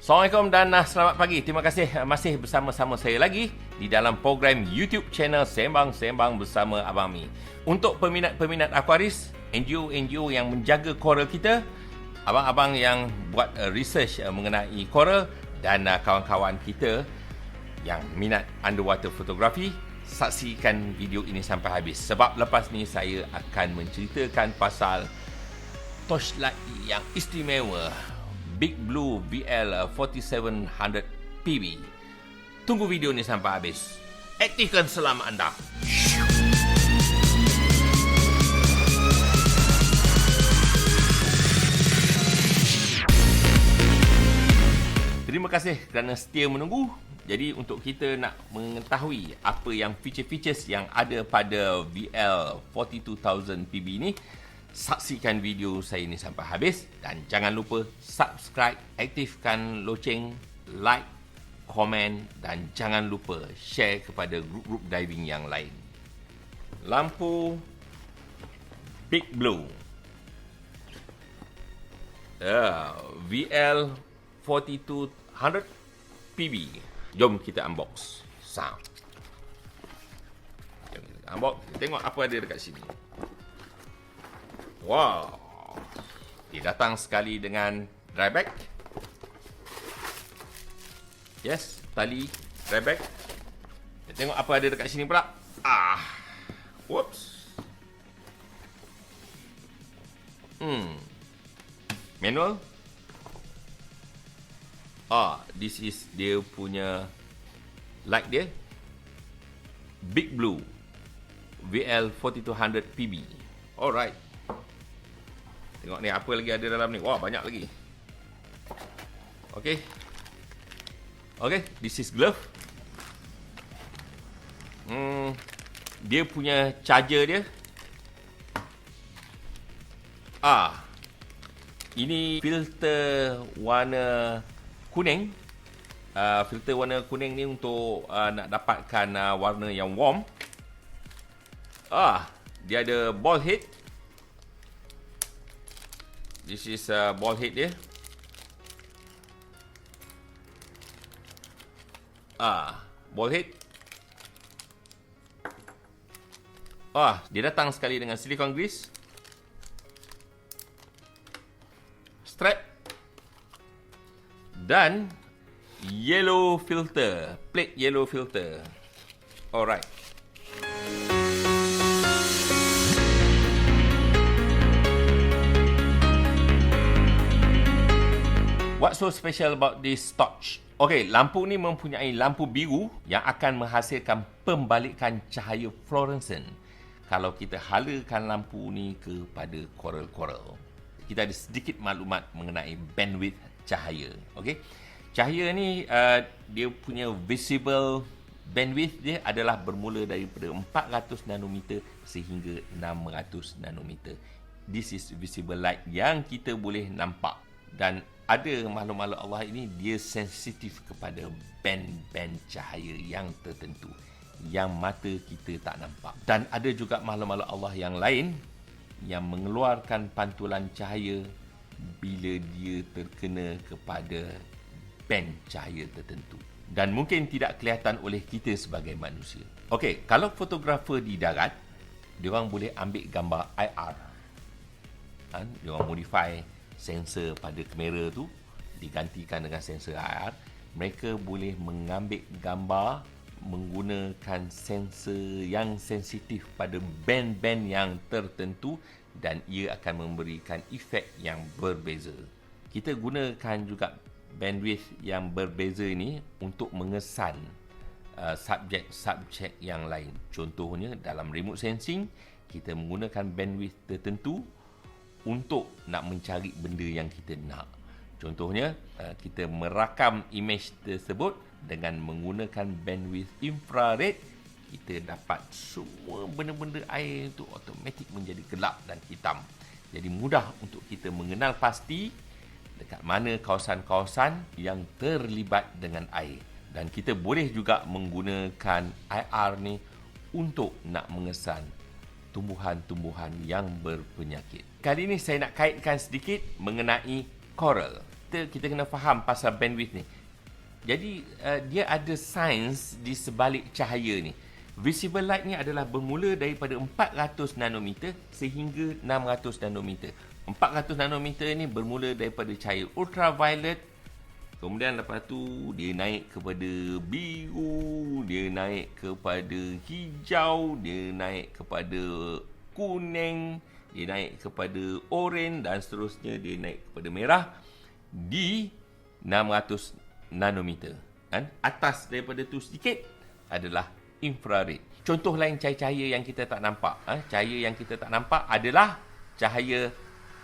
Assalamualaikum dan selamat pagi. Terima kasih masih bersama-sama saya lagi di dalam program YouTube channel Sembang-Sembang bersama Abang Mi. Untuk peminat-peminat Aquaris, NGO-NGO yang menjaga koral kita, abang-abang yang buat research mengenai koral dan kawan-kawan kita yang minat underwater photography, saksikan video ini sampai habis. Sebab lepas ni saya akan menceritakan pasal torchlight yang istimewa Big Blue VL 4700 PB. Tunggu video ni sampai habis. Aktifkan selam anda. Terima kasih kerana setia menunggu. Jadi untuk kita nak mengetahui apa yang feature-features yang ada pada VL 42000 PB ni, saksikan video saya ni sampai habis dan jangan lupa subscribe, aktifkan loceng, like, komen dan jangan lupa share kepada grup-grup diving yang lain. Lampu Big Blue VL 4200 PB. Jom kita unbox. Jom kita unbox. Tengok apa ada dekat sini. Wow, dia datang sekali dengan dry bag. Yes, tali dry bag. Kita tengok apa ada dekat sini pula. Whoops. Manual. This is dia punya light dia. Big Blue VL 4200 PB. Alright. Tengok ni apa lagi ada dalam ni. Wah, banyak lagi. Okay, this is glove. Dia punya charger dia. Ini filter warna kuning. Filter warna kuning ni untuk nak dapatkan warna yang warm. Dia ada ball head. This is ball head dia. Ball head. Dia datang sekali dengan silicone grease. Strap. Dan yellow filter. Plate yellow filter. Alright. What's so special about this torch? Okay, lampu ni mempunyai lampu biru yang akan menghasilkan pembalikan cahaya fluorescent kalau kita halakan lampu ni kepada koral-koral. Kita ada sedikit maklumat mengenai bandwidth cahaya. Okay, cahaya ni dia punya visible bandwidth dia adalah bermula daripada 400 nanometer sehingga 600 nanometer. This is visible light yang kita boleh nampak. Dan ada makhluk-makhluk Allah ini dia sensitif kepada band-band cahaya yang tertentu yang mata kita tak nampak. Dan ada juga makhluk-makhluk Allah yang lain yang mengeluarkan pantulan cahaya bila dia terkena kepada band cahaya tertentu dan mungkin tidak kelihatan oleh kita sebagai manusia. Okey, kalau fotografer di darat, diorang boleh ambil gambar IR. Diorang modify sensor pada kamera tu digantikan dengan sensor IR. Mereka boleh mengambil gambar menggunakan sensor yang sensitif pada band-band yang tertentu dan ia akan memberikan efek yang berbeza. Kita gunakan juga bandwidth yang berbeza ini untuk mengesan subjek-subjek yang lain. Contohnya dalam remote sensing, kita menggunakan bandwidth tertentu untuk nak mencari benda yang kita nak. Contohnya, kita merakam image tersebut dengan menggunakan bandwidth infrared, kita dapat semua benda-benda air itu automatik menjadi gelap dan hitam. Jadi mudah untuk kita mengenal pasti dekat mana kawasan-kawasan yang terlibat dengan air. Dan kita boleh juga menggunakan IR ni untuk nak mengesan tumbuhan-tumbuhan yang berpenyakit. Kali ini saya nak kaitkan sedikit mengenai coral. kita kena faham pasal bandwidth ni. Jadi dia ada sains di sebalik cahaya ni. Visible light ni adalah bermula daripada 400 nanometer sehingga 600 nanometer. 400 nanometer ni bermula daripada cahaya ultraviolet, kemudian lepas tu dia naik kepada biru, dia naik kepada hijau, dia naik kepada kuning, dia naik kepada oranye dan seterusnya dia naik kepada merah di 600 nanometer. Kan? Atas daripada tu sedikit adalah infrared. Contoh lain cahaya yang kita tak nampak. Cahaya yang kita tak nampak adalah cahaya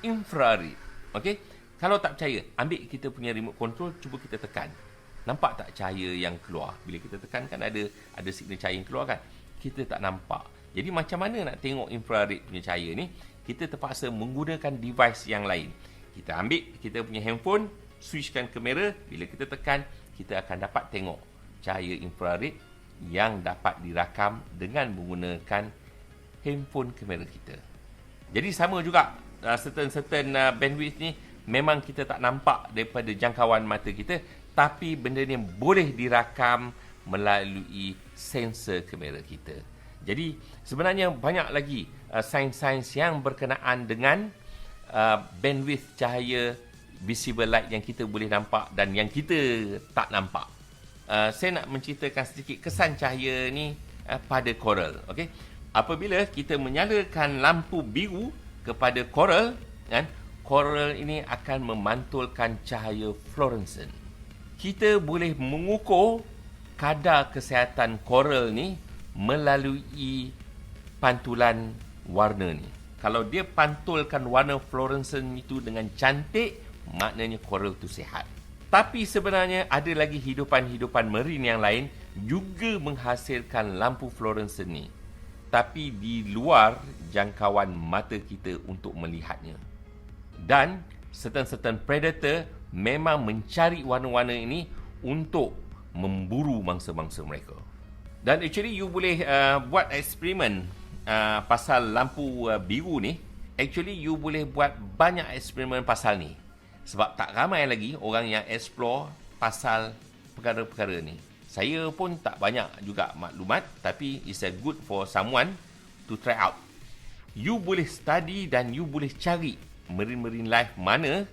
infrared. Okey? Kalau tak percaya, ambil kita punya remote control, cuba kita tekan. Nampak tak cahaya yang keluar? Bila kita tekan kan ada signal cahaya yang keluar kan? Kita tak nampak. Jadi macam mana nak tengok infrared punya cahaya ni? Kita terpaksa menggunakan device yang lain. Kita ambil kita punya handphone, switchkan kamera, bila kita tekan, kita akan dapat tengok cahaya infrared yang dapat dirakam dengan menggunakan handphone kamera kita. Jadi sama juga certain bandwidth ni memang kita tak nampak daripada jangkauan mata kita, tapi benda ni boleh dirakam melalui sensor kamera kita. Jadi sebenarnya banyak lagi sains-sains yang berkenaan dengan bandwidth cahaya visible light yang kita boleh nampak dan yang kita tak nampak. Saya nak menceritakan sedikit kesan cahaya ni pada coral. Okay? Apabila kita menyalakan lampu biru kepada coral, kan, coral ini akan memantulkan cahaya fluorescent. Kita boleh mengukur kadar kesihatan coral ni melalui pantulan warna ni. Kalau dia pantulkan warna fluorescent itu dengan cantik, maknanya coral tu sihat. Tapi sebenarnya ada lagi hidupan-hidupan marine yang lain juga menghasilkan lampu fluorescent ni, tapi di luar jangkauan mata kita untuk melihatnya. Dan certain predator memang mencari warna-warna ini untuk memburu mangsa-mangsa mereka. Dan actually you boleh buat eksperimen pasal lampu biru ni. Actually you boleh buat banyak eksperimen pasal ni. Sebab tak ramai lagi orang yang explore pasal perkara-perkara ni. Saya pun tak banyak juga maklumat, tapi it's a good for someone to try out. You boleh study dan you boleh cari marine life mana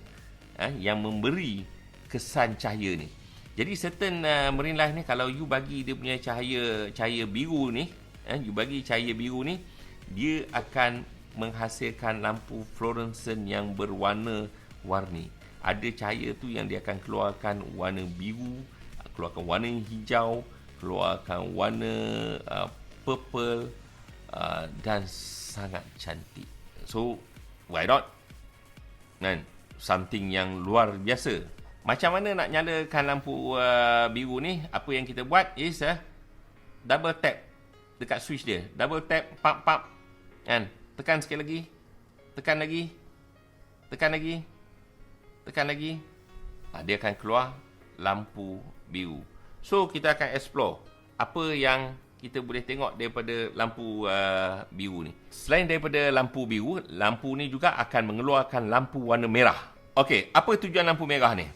yang memberi kesan cahaya ni. Jadi certain marine life ni, kalau you bagi dia punya cahaya biru ni, you bagi cahaya biru ni, dia akan menghasilkan lampu fluorescent yang berwarna-warni. Ada cahaya tu yang dia akan keluarkan warna biru, keluarkan warna hijau, keluarkan warna purple dan sangat cantik. So, why not? Kan? Something yang luar biasa. Macam mana nak nyalakan lampu biru ni? Apa yang kita buat is double tap dekat switch dia. Double tap, pap. Kan? Tekan sikit lagi. Tekan lagi. Tekan lagi. Tekan lagi. Dia akan keluar lampu biru. So, kita akan explore apa yang kita boleh tengok daripada lampu biru ni. Selain daripada lampu biru, lampu ni juga akan mengeluarkan lampu warna merah. Okey, apa tujuan lampu merah ni?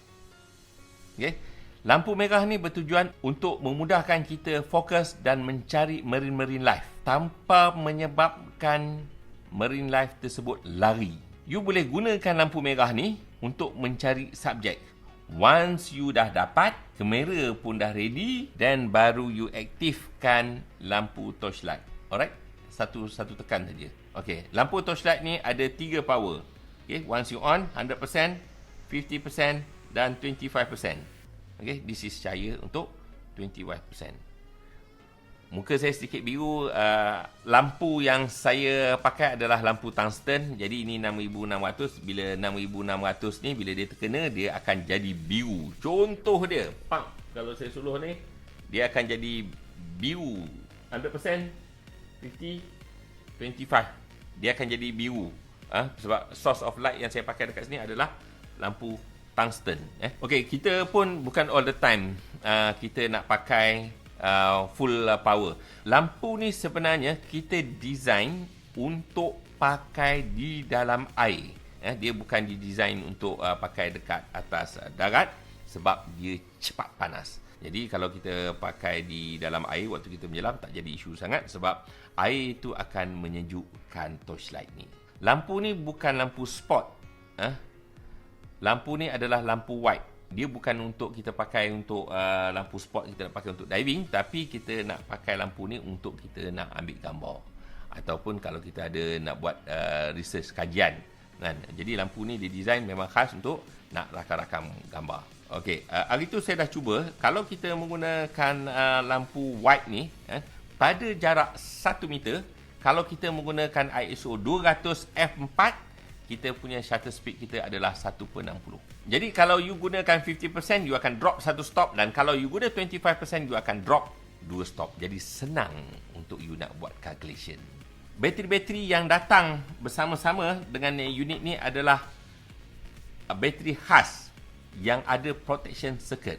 Okay. Lampu merah ni bertujuan untuk memudahkan kita fokus dan mencari marine life tanpa menyebabkan marine life tersebut lari. You boleh gunakan lampu merah ni untuk mencari subjek. Once you dah dapat, kamera pun dah ready, then baru you aktifkan lampu torchlight. Alright? Satu tekan saja. Okay, lampu torchlight ni ada 3 power. Okay, once you on, 100%, 50% dan 25%. Okay, this is cahaya untuk 25%. Muka saya sedikit biru. Lampu yang saya pakai adalah lampu tungsten. Jadi ini 6600. Bila 6600 ni, bila dia terkena, dia akan jadi biru. Contoh dia, kalau saya suluh ni, dia akan jadi biru 100%, 50, 25. Dia akan jadi biru. Sebab source of light yang saya pakai dekat sini adalah lampu tungsten. Okay, kita pun bukan all the time kita nak pakai full power. Lampu ni sebenarnya kita design untuk pakai di dalam air. Dia bukan didesain untuk pakai dekat atas darat sebab dia cepat panas. Jadi kalau kita pakai di dalam air waktu kita menyelam tak jadi isu sangat sebab air itu akan menyejukkan torchlight ni. Lampu ni bukan lampu spot. Lampu ni adalah lampu white. Dia bukan untuk kita pakai untuk lampu spot, kita nak pakai untuk diving, tapi kita nak pakai lampu ni untuk kita nak ambil gambar. Ataupun kalau kita ada nak buat research kajian kan. Jadi lampu ni didesain memang khas untuk nak rakam-rakam gambar. Okey, hari tu saya dah cuba kalau kita menggunakan lampu white ni pada jarak 1 meter, kalau kita menggunakan ISO 200 f4, kita punya shutter speed kita adalah 1/60. Jadi kalau you gunakan 50%, you akan drop 1 stop, dan kalau you guna 25%, you akan drop 2 stop. Jadi senang untuk you nak buat calculation. Bateri-bateri yang datang bersama-sama dengan unit ni adalah bateri khas yang ada protection circuit.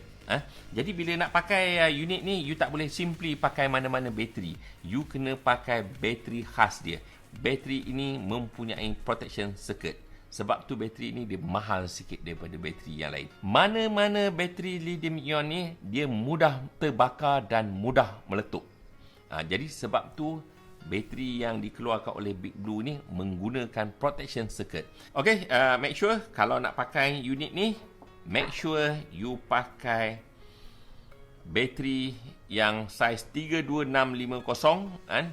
Jadi bila nak pakai unit ni, you tak boleh simply pakai mana-mana bateri. You kena pakai bateri khas dia. Bateri ini mempunyai protection circuit. Sebab tu bateri ini dia mahal sikit daripada bateri yang lain. Mana-mana bateri lithium ion ni, dia mudah terbakar dan mudah meletup. Jadi sebab tu bateri yang dikeluarkan oleh Big Blue ni menggunakan protection circuit. Okay, make sure kalau nak pakai unit ni, make sure you pakai bateri yang saiz 32650 kan,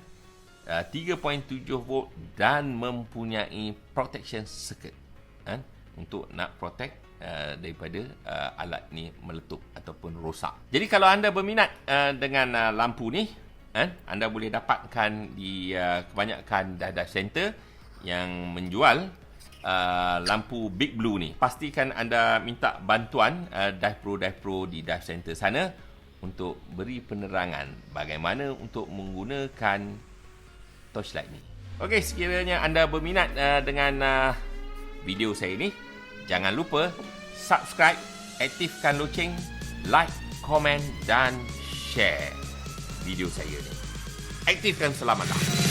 3.7 volt dan mempunyai protection circuit kan, untuk nak protect daripada alat ni meletup ataupun rosak. Jadi kalau anda berminat dengan lampu ni, anda boleh dapatkan di kebanyakan dive center yang menjual lampu Big Blue ni. Pastikan anda minta bantuan Dive Pro di dive center sana untuk beri penerangan bagaimana untuk menggunakan torchlight ni. Okey, sekiranya anda berminat dengan video saya ni, jangan lupa subscribe, aktifkan loceng, like, komen dan share video saya ni. Aktifkan selamatlah.